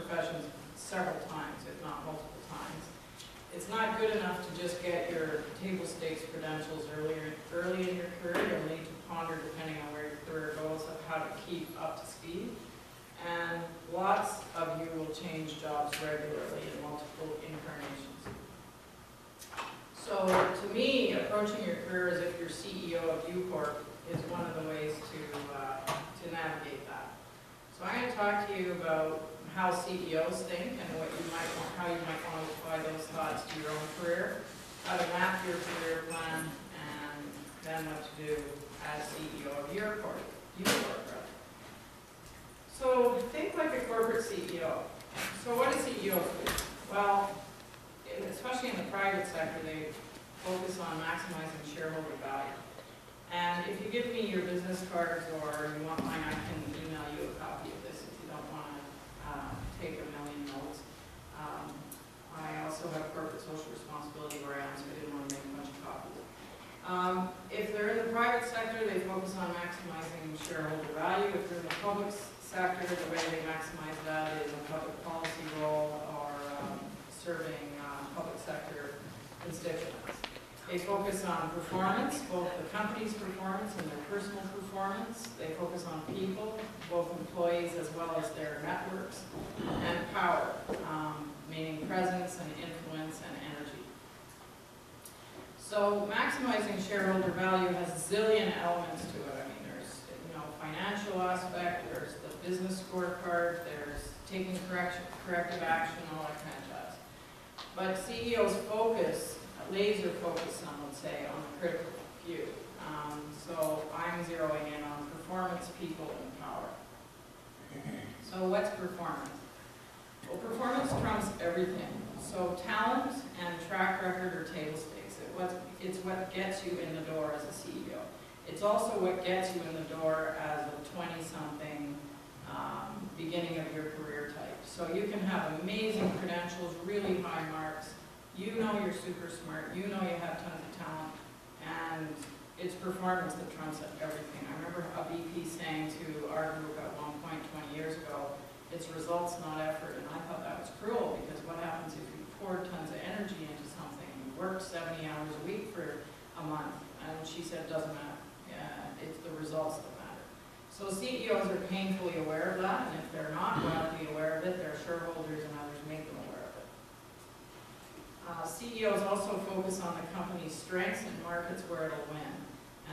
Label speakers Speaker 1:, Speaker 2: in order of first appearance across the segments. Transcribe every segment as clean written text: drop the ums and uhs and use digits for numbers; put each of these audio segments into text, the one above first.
Speaker 1: professions several times, if not multiple times. It's not good enough to just get your table stakes credentials early in your career. You'll need to ponder, depending on where your career goes, of how to keep up to speed. And lots of you will change jobs regularly in multiple incarnations. So to me, approaching your career as if you're CEO of U Corp is one of the ways to navigate that. So I'm going to talk to you about how CEOs think and how you might want to apply those thoughts to your own career, how to map your career plan, and then what to do as CEO of your corp. So think like a corporate CEO. So what do CEOs do? Well, especially in the private sector, they focus on maximizing shareholder value. And if you give me your business cards or you want mine, I can email you a copy of this if you don't want to take a million notes. I also have corporate social responsibility where I am, so I didn't want to make a bunch of copies. If they're in the private sector, they focus on maximizing shareholder value. If they're in the public sector, the way they maximize that is a public policy role or serving public sector constituents. They focus on performance, both the company's performance and their personal performance. They focus on people, both employees as well as their networks, and power, meaning presence and influence and energy. So maximizing shareholder value has a zillion elements to it. I mean, there's financial aspect, there's the business scorecard, there's taking corrective action, all that kind of jazz. But CEOs laser focus on, let's say, on the critical few. So I'm zeroing in on performance, people, and power. So what's performance? Well, performance trumps everything. So talent and track record are table stakes. It's what gets you in the door as a CEO. It's also what gets you in the door as a 20-something beginning of your career type. So you can have amazing credentials, really high marks. You know you're super smart. You know you have tons of talent. And it's performance that trumps everything. I remember a VP saying to our group at one point 20 years ago, it's results, not effort. And I thought that was cruel, because what happens if you pour tons of energy into something and you work 70 hours a week for a month? And she said, it doesn't matter. It's the results that matter. So CEOs are painfully aware of that, and if they're not broadly aware of it, their shareholders and others make them aware of it. CEOs also focus on the company's strengths and markets where it'll win.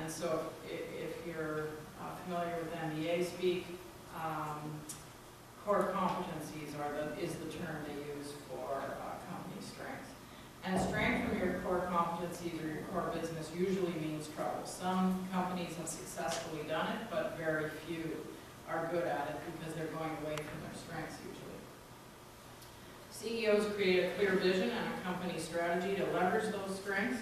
Speaker 1: And so if you're familiar with MBA speak, core competencies is the term they use for company strengths. And strength from your core competencies or your core business usually means trouble. Some companies have successfully done it, but very few are good at it because they're going away from their strengths usually. CEOs create a clear vision and a company strategy to leverage those strengths,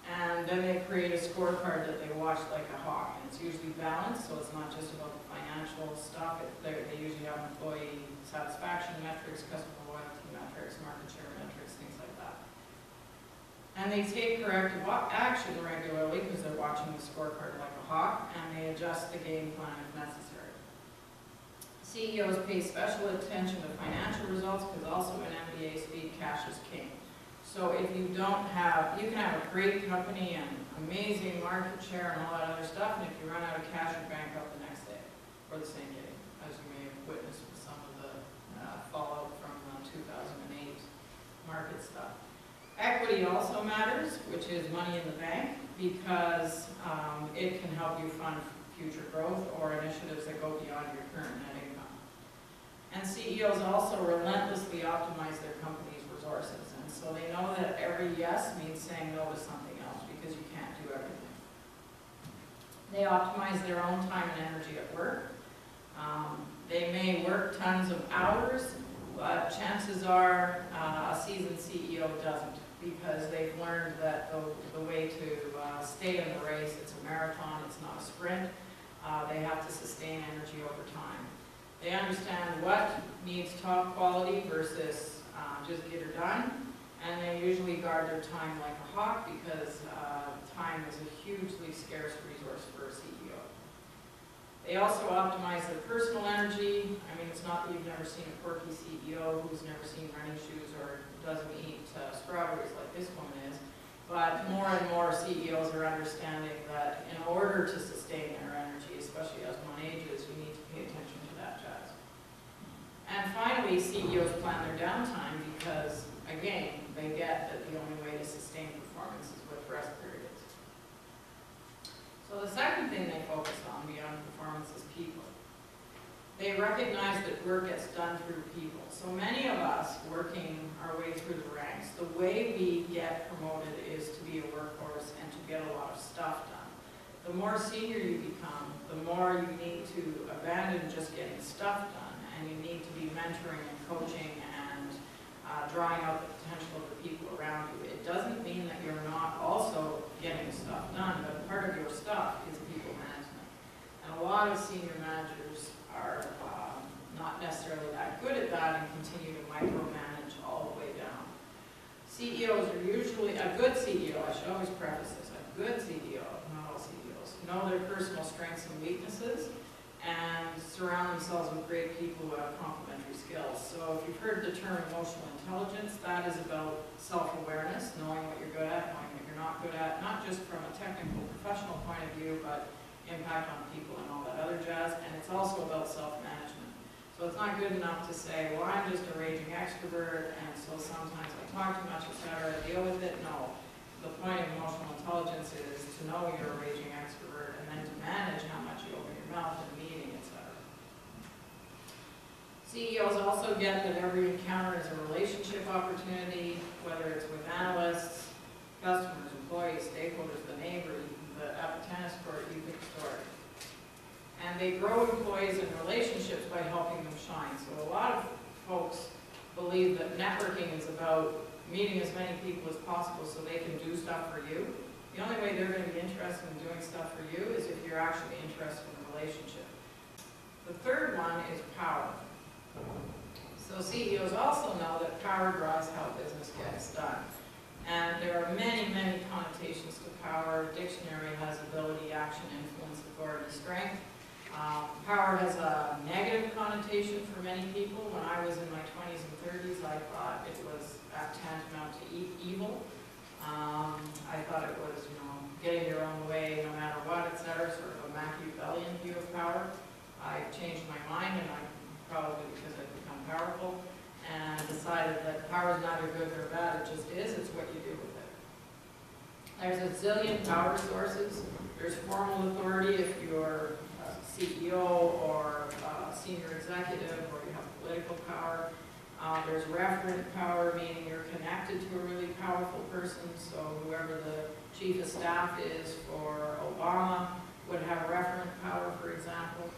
Speaker 1: and then they create a scorecard that they watch like a hawk. And it's usually balanced, so it's not just about the financial stuff. They usually have employee satisfaction metrics, customer loyalty metrics, market share metrics, things like that. And they take corrective action regularly because they're watching the scorecard like a hawk, and they adjust the game plan if necessary. CEOs pay special attention to financial results because also in MBA speak, cash is king. So if you can have a great company and amazing market share and all that other stuff, and if you run out of cash, you're bankrupt the next day, or the same day, as you may have witnessed with some of the fallout from 2008 market stuff. Equity also matters, which is money in the bank, because it can help you fund future growth or initiatives that go beyond your current net income. And CEOs also relentlessly optimize their company's resources. And so they know that every yes means saying no to something else, because you can't do everything. They optimize their own time and energy at work. They may work tons of hours, but chances are a seasoned CEO doesn't, because they've learned that the way to stay in the race, it's a marathon, it's not a sprint. They have to sustain energy over time. They understand what needs top quality versus just get her done, and they usually guard their time like a hawk, because time is a hugely scarce resource for a CEO. They also optimize their personal energy. I mean, it's not lucky you've never seen a quirky CEO who's never seen running shoes or doesn't eat strawberries like this woman is. But more and more CEOs are understanding that in order to sustain their energy, especially as one ages, you need to pay attention to that jazz. And finally, CEOs plan their downtime because, again, they get that the only way to sustain performance is with rest periods. So the second thing they focus on beyond performance is people. They recognize that work gets done through people. So many of us working our way through the ranks, the way we get promoted is to be a workhorse and to get a lot of stuff done. The more senior you become, the more you need to abandon just getting stuff done, and you need to be mentoring and coaching and drawing out the potential of the people around you. It doesn't mean that you're not also getting stuff done, but part of your stuff is people management. And a lot of senior managers are not necessarily that good at that and continue to micromanage all the way down. CEOs are usually, a good CEO, I should always preface this, a good CEO, not all CEOs, know their personal strengths and weaknesses and surround themselves with great people who have complementary skills. So if you've heard the term emotional intelligence, that is about self-awareness, knowing what you're good at, knowing what you're not good at, not just from a technical, professional point of view, but impact on people and all that other jazz, and it's also about self-management. So it's not good enough to say, well, I'm just a raging extrovert, and so sometimes I talk too much, etc., deal with it. No. The point of emotional intelligence is to know you're a raging extrovert, and then to manage how much you open your mouth in a meeting, etc. CEOs also get that every encounter is a relationship opportunity, whether it's with analysts, customers, employees, stakeholders, the neighbor, at the tennis court, you pick a story. And they grow employees and relationships by helping them shine. So a lot of folks believe that networking is about meeting as many people as possible so they can do stuff for you. The only way they're going to be interested in doing stuff for you is if you're actually interested in the relationship. The third one is power. So CEOs also know that power drives how business gets done. And there are many, many connotations to power. Dictionary has ability, action, influence, authority, strength. Power has a negative connotation for many people. When I was in my 20s and 30s, I thought it was tantamount to evil. I thought it was, getting your own way no matter what, etc., sort of a Machiavellian view of power. I changed my mind, and probably because I've become powerful, and decided that power is neither good nor bad, it just is, it's what you do with it. There's a zillion power sources. There's formal authority if you're a CEO or a senior executive or you have political power. There's referent power, meaning you're connected to a really powerful person, so whoever the chief of staff is for Obama would have referent power, for example.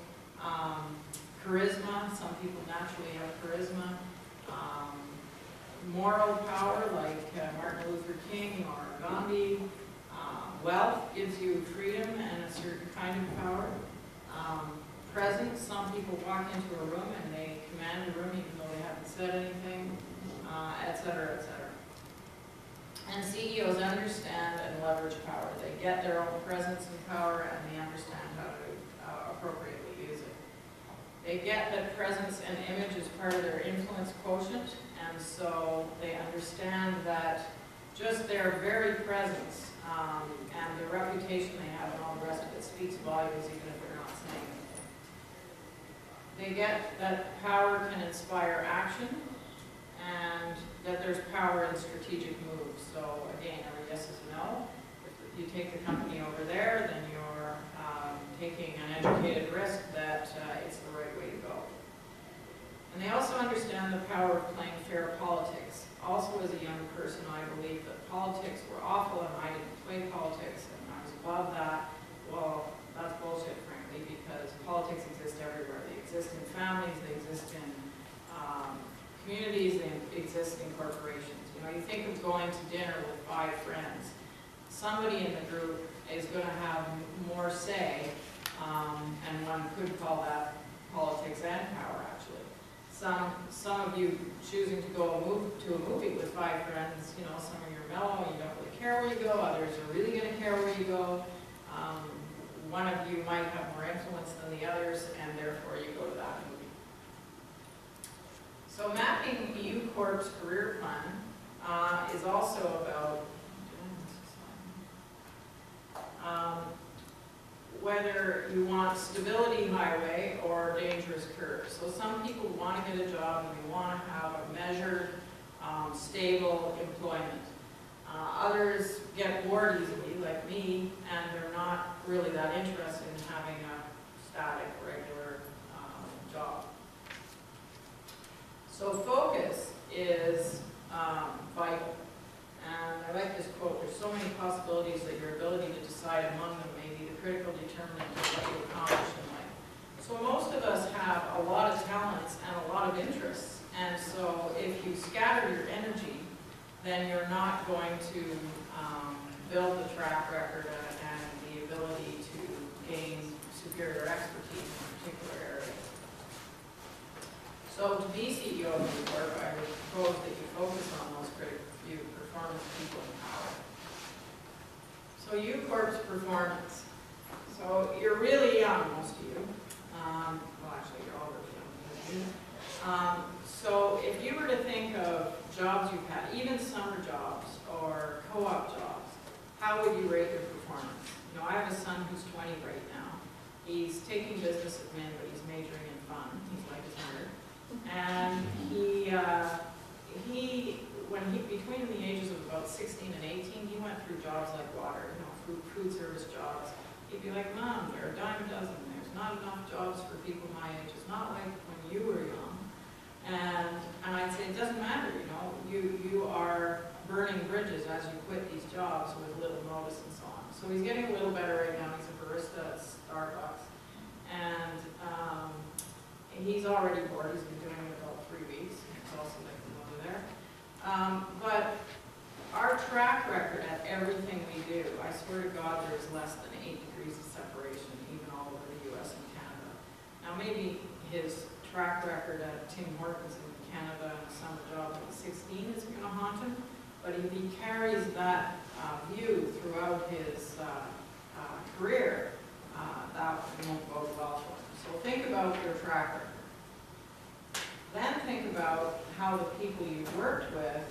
Speaker 1: Charisma, some people naturally have charisma. Moral power, like Martin Luther King or Gandhi. Wealth gives you freedom and a certain kind of power. Presence, some people walk into a room and they command the room even though they haven't said anything, etc., etc. And CEOs understand and leverage power. They get their own presence and power, and they understand how to appropriately use it. They get that presence and image is part of their influence quotient, and so they understand that just their very presence and the reputation they have and all the rest of it speaks volumes even if they're not saying anything. They get that power can inspire action and that there's power in strategic moves. So again, every yes is a no. If you take the company over there, then you're taking an educated risk that it's the right way to go. And they also understand the power of playing fair politics. Also, as a young person, I believed that politics were awful and I didn't play politics and I was above that. Well, that's bullshit, frankly, because politics exist everywhere. They exist in families, they exist in communities, they exist in corporations. You think of going to dinner with 5 friends. Somebody in the group is going to have more say, and one could call that politics and power, actually. Some of you choosing to go to a movie with 5 friends, some of you are mellow and you don't really care where you go, others are really going to care where you go. One of you might have more influence than the others, and therefore you go to that movie. So mapping U Corp's career plan is also about whether you want stability highway or dangerous curve. So some people want to get a job and they want to have a measured, stable employment. Others get bored easily, like me, and they're not really that interested in having a static, regular job. So focus is vital. And I like this quote, there's so many possibilities that your ability to decide among them may be the critical determinant of what you accomplish in life. So most of us have a lot of talents and a lot of interests. And so if you scatter your energy, then you're not going to build the track record and the ability to gain superior expertise in a particular area. So to be CEO of the work, I would propose that you focus on those critical few performance people in power. So U Corp's performance. So you're really young, most of you. Well, actually, you're all really young. So if you were to think of jobs you've had, even summer jobs or co-op jobs, how would you rate your performance? You know, I have a son who's 20 right now. He's taking business admin, but he's majoring in fun. He's like his nerd. And between the ages of about 16 and 18, he went through jobs like water, you know, food service jobs. He'd be like, Mom, there are a dime a dozen. There's not enough jobs for people my age. It's not like when you were young. And I'd say, it doesn't matter, you know, you are burning bridges as you quit these jobs with little notice and so on. So he's getting a little better right now. He's a barista at Starbucks. And he's already bored. He's been doing it about 3 weeks. It's also like the weather there. But our track record at everything we do, I swear to God, there's less than 8 degrees of separation, even all over the U.S. and Canada. Now maybe his track record at Tim Hortons in Canada and a summer job at 16 is going to haunt him, but if he carries that view throughout his career, that won't bode well for him. So think about your track record. Then think about how the people you worked with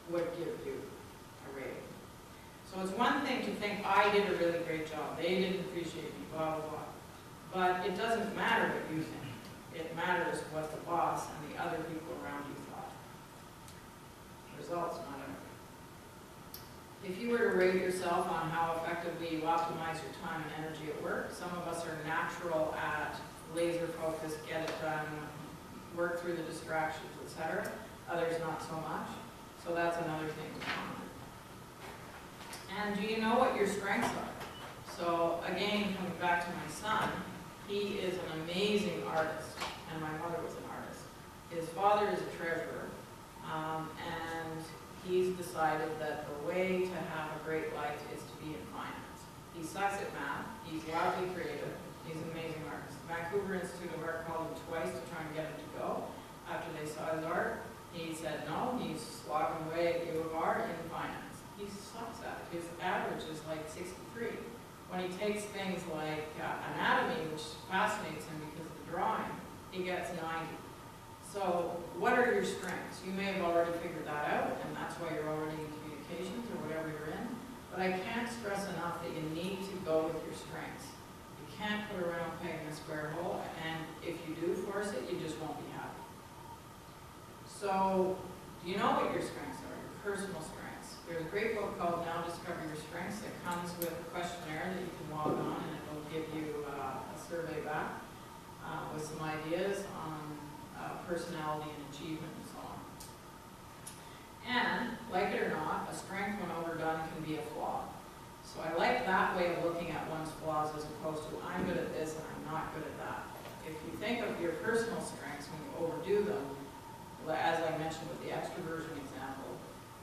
Speaker 1: would give you a rating. So it's one thing to think, I did a really great job, they didn't appreciate me, blah, blah, blah. But it doesn't matter what you think. It matters what the boss and the other people around you thought. Results, not everything. If you were to rate yourself on how effectively you optimize your time and energy at work, some of us are natural at laser focus, get it done, work through the distractions, etc. Others not so much. So that's another thing to monitor. And do you know what your strengths are? So again, coming back to my son, he is an amazing artist, and my mother was an artist. His father is a treasurer, and he's decided that the way to have a great life is to be in finance. He sucks at math, he's wildly creative, he's an amazing artist. Vancouver Institute of Art called him twice to try and get him to go. After they saw his art, he said no, he's slogging away at U of R in finance. He sucks at it. His average is like 63. When he takes things like anatomy, which fascinates him because of the drawing, he gets 90. So what are your strengths? You may have already figured that out, and that's why you're already in communications or whatever you're in. But I can't stress enough that you need to go with your strengths. You can't put a round peg in a square hole, and if you do force it, you just won't be happy. So do you know what your strengths are, your personal strengths? There's a great book called Now Discover Your Strengths that comes with a questionnaire that you can log on, and it will give you a survey back with some ideas on personality and achievement and so on. And, like it or not, a strength when overdone can be a flaw. So I like that way of looking at one's flaws as opposed to I'm good at this and I'm not good at that. If you think of your personal strengths when you overdo them, as I mentioned with the extroversion example,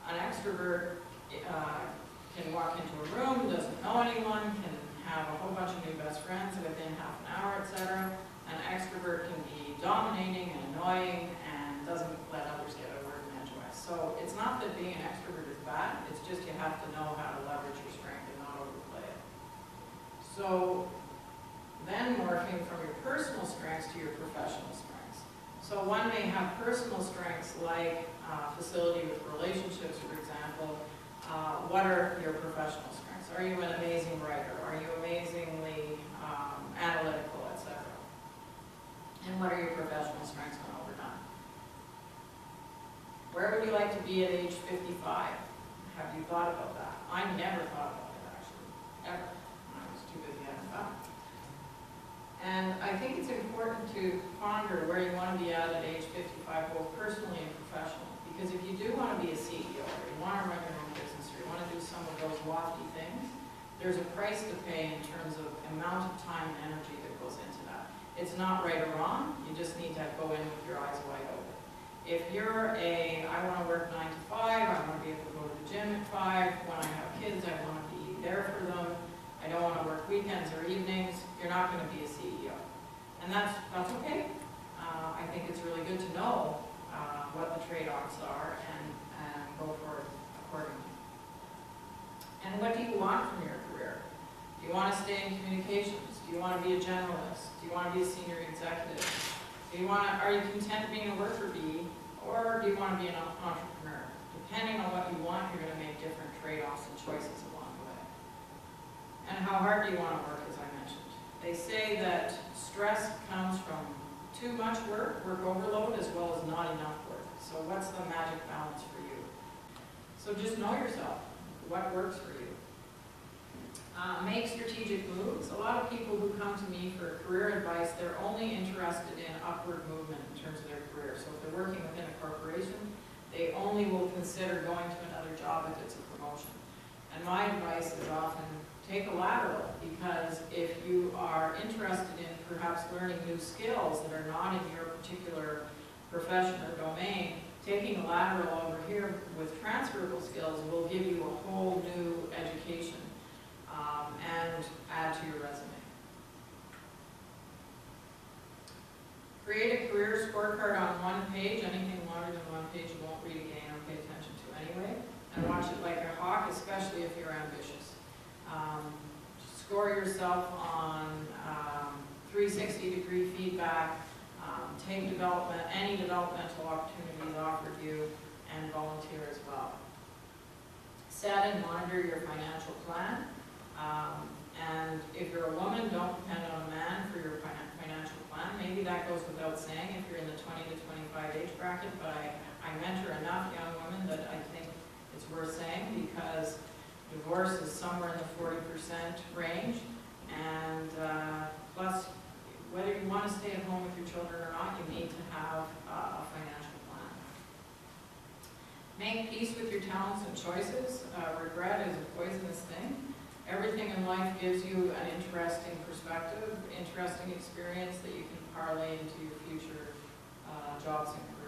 Speaker 1: an extrovert can walk into a room, doesn't know anyone, can have a whole bunch of new best friends within half an hour, etc. An extrovert can be dominating and annoying and doesn't let others get a word in edgewise. So it's not that being an extrovert is bad, it's just you have to know how to leverage your strength and not overplay it. So then morphing from your personal strengths to your professional strengths. So one may have personal strengths like facility with relationships, for example. What are your professional strengths? Are you an amazing writer? Are you amazingly analytical, etc.? And what are your professional strengths when overdone? Where would you like to be at age 55? Have you thought about that? I never thought about it, actually, ever. I was too busy having fun. And I think it's important to ponder where you want to be at age 55, both personally and professionally. Because if you do want to be a CEO, or you want to run your own business, or you want to do some of those lofty things, there's a price to pay in terms of amount of time and energy that goes into that. It's not right or wrong, you just need to go in with your eyes wide open. If you're I want to work 9 to 5, I want to be able to go to the gym at 5, when I have kids, I want to be there for them, I don't want to work weekends or evenings, you're not going to be a CEO. And that's okay. I think it's really good to know what the trade-offs are and go for it accordingly. And what do you want from your career? Do you want to stay in communications? Do you want to be a generalist? Do you want to be a senior executive? Are you content being a worker bee, or do you want to be an entrepreneur? Depending on what you want, you're going to make different trade-offs and choices along the way. And how hard do you want to work, as I mentioned? They say that stress comes from too much work overload, as well as not enough work. So what's the magic balance for you? So just know yourself. What works for you? Make strategic moves. A lot of people who come to me for career advice, they're only interested in upward movement in terms of their career. So if they're working within a corporation, they only will consider going to another job if it's a promotion. And my advice is often take a lateral, because if you are interested in perhaps learning new skills that are not in your particular profession or domain, taking a lateral over here with transferable skills will give you a whole new education and add to your resume. Create a career scorecard on one page. Anything longer than one page you won't read again or pay attention to anyway. And watch it like a hawk, especially if you're ambitious. Score yourself on 360-degree feedback, take any developmental opportunities offered you, and volunteer as well. Set and monitor your financial plan. And if you're a woman, don't depend on a man for your financial plan. Maybe that goes without saying if you're in the 20 to 25 age bracket, but I mentor enough young women that I think it's worth saying, because divorce is somewhere in the 40% range, and plus, whether you want to stay at home with your children or not, you need to have a financial plan. Make peace with your talents and choices. Regret is a poisonous thing. Everything in life gives you an interesting perspective, interesting experience that you can parlay into your future jobs and careers.